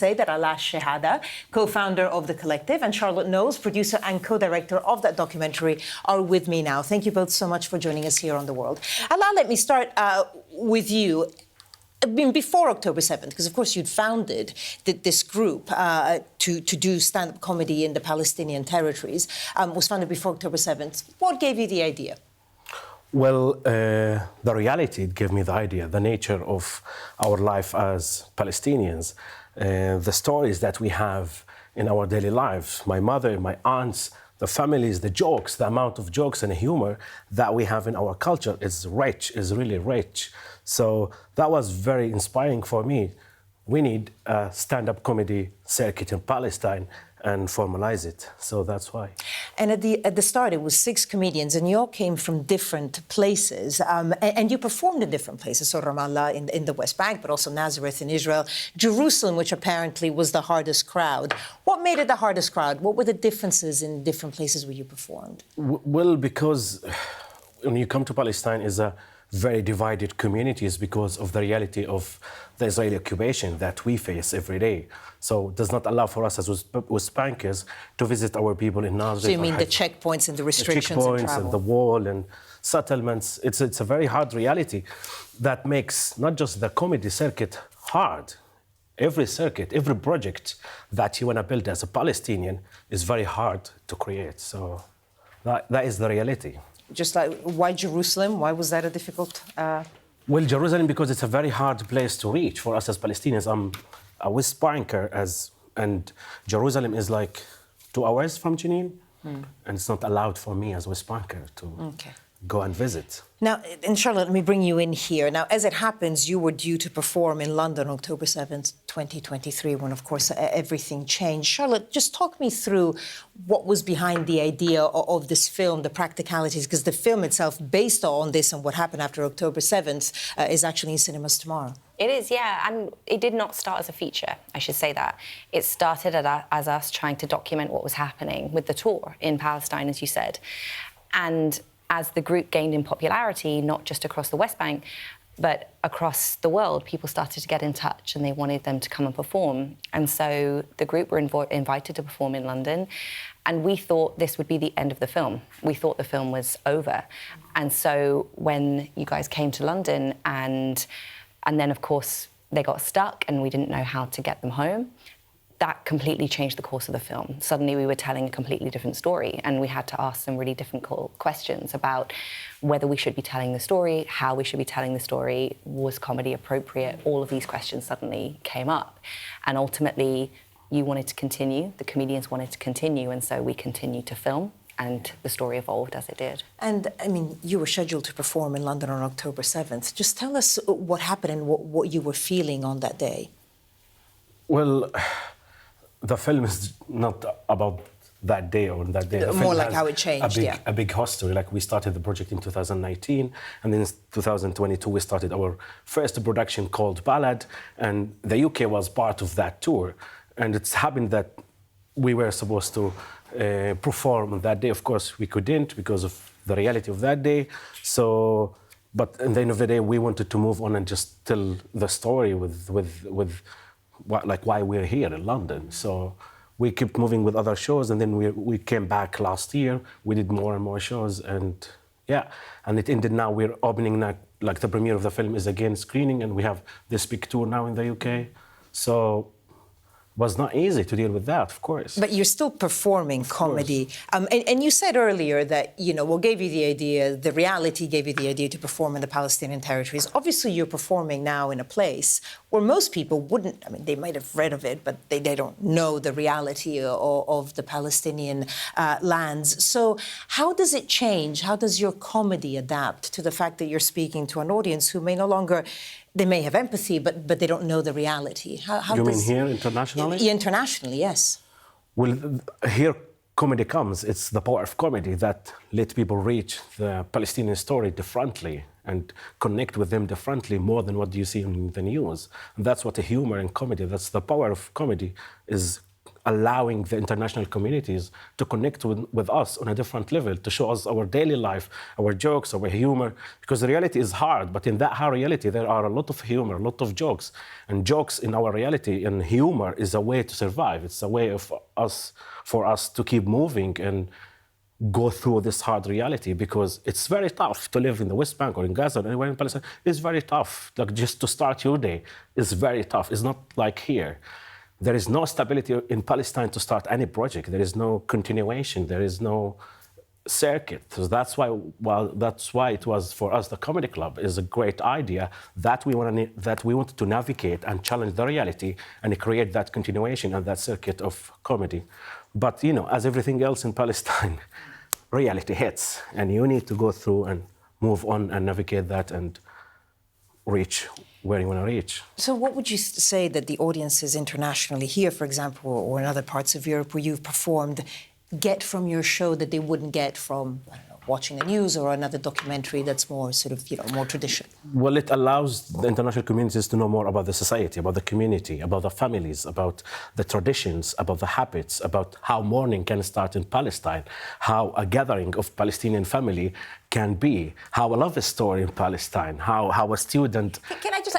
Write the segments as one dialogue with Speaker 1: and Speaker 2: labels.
Speaker 1: Say that Alaa Shehada, co-founder of The Collective, and Charlotte Knowles, producer and co-director of that documentary, are with me now. Thank you both so much for joining us here on The World. Alaa, let me start with you. I mean, before October 7th, because of course you'd founded this group to do stand-up comedy in the Palestinian territories, was founded before October 7th. What gave you the idea?
Speaker 2: Well, the reality gave me the idea, the nature of our life as Palestinians, the stories that we have in our daily lives, my mother, my aunts, the families, the jokes, the amount of jokes and humor that we have in our culture is rich, is really rich. So that was very inspiring for me. We need a stand-up comedy circuit in Palestine and formalize it. So that's why.
Speaker 1: And at the start, it was 6 comedians, and you all came from different places, and you performed in different places. So Ramallah in the West Bank, but also Nazareth in Israel, Jerusalem, which apparently was the hardest crowd. What made it the hardest crowd? What were the differences in different places where you performed?
Speaker 2: Well, because when you come to Palestine, is a very divided communities because of the reality of the Israeli occupation that we face every day. So it does not allow for us as West Bankers to visit our people in Nazareth.
Speaker 1: So you mean the checkpoints and the restrictions
Speaker 2: the checkpoints
Speaker 1: and travel?
Speaker 2: And the wall and settlements. It's a very hard reality that makes not just the comedy circuit hard. Every circuit, every project that you want to build as a Palestinian is very hard to create. So that is the reality.
Speaker 1: Just like, why Jerusalem? Why was that a difficult...
Speaker 2: Well, Jerusalem, because it's a very hard place to reach for us as Palestinians. I'm a West Banker, and Jerusalem is like 2 hours from Jenin, and it's not allowed for me as West Banker to go and visit.
Speaker 1: Now, and Charlotte, let me bring you in here. Now, as it happens, you were due to perform in London October 7th, 2023, when, of course, everything changed. Charlotte, just talk me through what was behind the idea of this film, the practicalities, because the film itself, based on this and what happened after October 7th, is actually in cinemas tomorrow.
Speaker 3: It is, yeah, and it did not start as a feature, I should say that. It started as us trying to document what was happening with the tour in Palestine, as you said. And as the group gained in popularity, not just across the West Bank, but across the world, people started to get in touch and they wanted them to come and perform. And so the group were invited to perform in London, and we thought this would be the end of the film. We thought the film was over. And so when you guys came to London and then, of course, they got stuck and we didn't know how to get them home, that completely changed the course of the film. Suddenly we were telling a completely different story, and we had to ask some really difficult questions about whether we should be telling the story, how we should be telling the story, was comedy appropriate? All of these questions suddenly came up. And ultimately, you wanted to continue, the comedians wanted to continue, and so we continued to film, and the story evolved as it did.
Speaker 1: And, I mean, you were scheduled to perform in London on October 7th. Just tell us what happened and what you were feeling on that day.
Speaker 2: Well, the film is not about that day or that day.
Speaker 1: More like how it changed,
Speaker 2: a big history. Like, we started the project in 2019, and then in 2022 we started our first production called Ballad, and the UK was part of that tour. And it's happened that we were supposed to perform on that day. Of course, we couldn't because of the reality of that day. So, but at the end of the day, we wanted to move on and just tell the story with why we're here in London. So we kept moving with other shows, and then we came back last year. We did more and more shows, and and it ended now. We're opening now, like the premiere of the film is again screening, and we have this big tour now in the UK. So it was not easy to deal with that, of course.
Speaker 1: But you're still performing comedy. And you said earlier that, you know, what gave you the idea, the reality gave you the idea to perform in the Palestinian territories. Obviously, you're performing now in a place where most people wouldn't, I mean, they might have read of it, but they don't know the reality of the Palestinian lands. So how does it change? How does your comedy adapt to the fact that you're speaking to an audience who may no longer... They may have empathy, but they don't know the reality. How
Speaker 2: you mean here, internationally?
Speaker 1: Internationally, yes.
Speaker 2: Well, here comedy comes. It's the power of comedy that let people reach the Palestinian story differently and connect with them differently more than what you see in the news. And that's what the humor and comedy, that's the power of comedy, is allowing the international communities to connect with us on a different level, to show us our daily life, our jokes, our humor, because the reality is hard, but in that hard reality, there are a lot of humor, a lot of jokes. And jokes in our reality and humor is a way to survive. It's a way for us to keep moving and go through this hard reality, because it's very tough to live in the West Bank or in Gaza or anywhere in Palestine. It's very tough. Like, just to start your day is very tough. It's not like here. There is no stability in Palestine to start any project. There is no continuation. There is no circuit. So that's why it was for us, the Comedy Club is a great idea that we wanted to navigate and challenge the reality and create that continuation and that circuit of comedy. But, you know, as everything else in Palestine, reality hits, and you need to go through and move on and navigate that and reach where you want to reach.
Speaker 1: So what would you say that the audiences internationally here, for example, or in other parts of Europe where you've performed, get from your show that they wouldn't get from, I don't know, watching the news or another documentary that's more sort of, you know, more traditional?
Speaker 2: Well, it allows the international communities to know more about the society, about the community, about the families, about the traditions, about the habits, about how mourning can start in Palestine, how a gathering of Palestinian family can be, how a love story in Palestine, how a student...
Speaker 1: Can I just...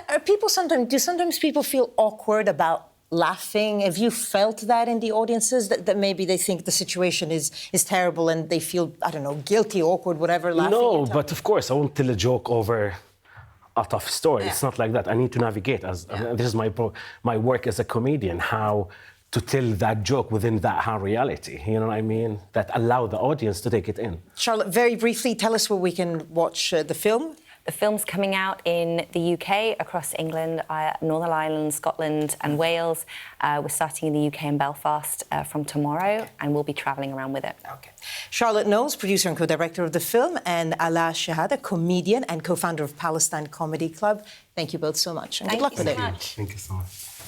Speaker 1: do sometimes people feel awkward about laughing? Have you felt that in the audiences, that maybe they think the situation is terrible and they feel, I don't know, guilty, awkward, whatever, laughing?
Speaker 2: No, but of course, I won't tell a joke over a tough story. Yeah. It's not like that. I need to navigate. This is my work as a comedian, how to tell that joke within that hard reality, you know what I mean? That allow the audience to take it in.
Speaker 1: Charlotte, very briefly, tell us where we can watch the film.
Speaker 3: The film's coming out in the UK, across England, Northern Ireland, Scotland and Wales. We're starting in the UK in Belfast from tomorrow, and we'll be travelling around with it.
Speaker 1: Okay. Charlotte Knowles, producer and co-director of the film, and Alaa Shehada, comedian and co-founder of Palestine Comedy Club. Thank you both so much, and good luck with it.
Speaker 2: Thank you so much.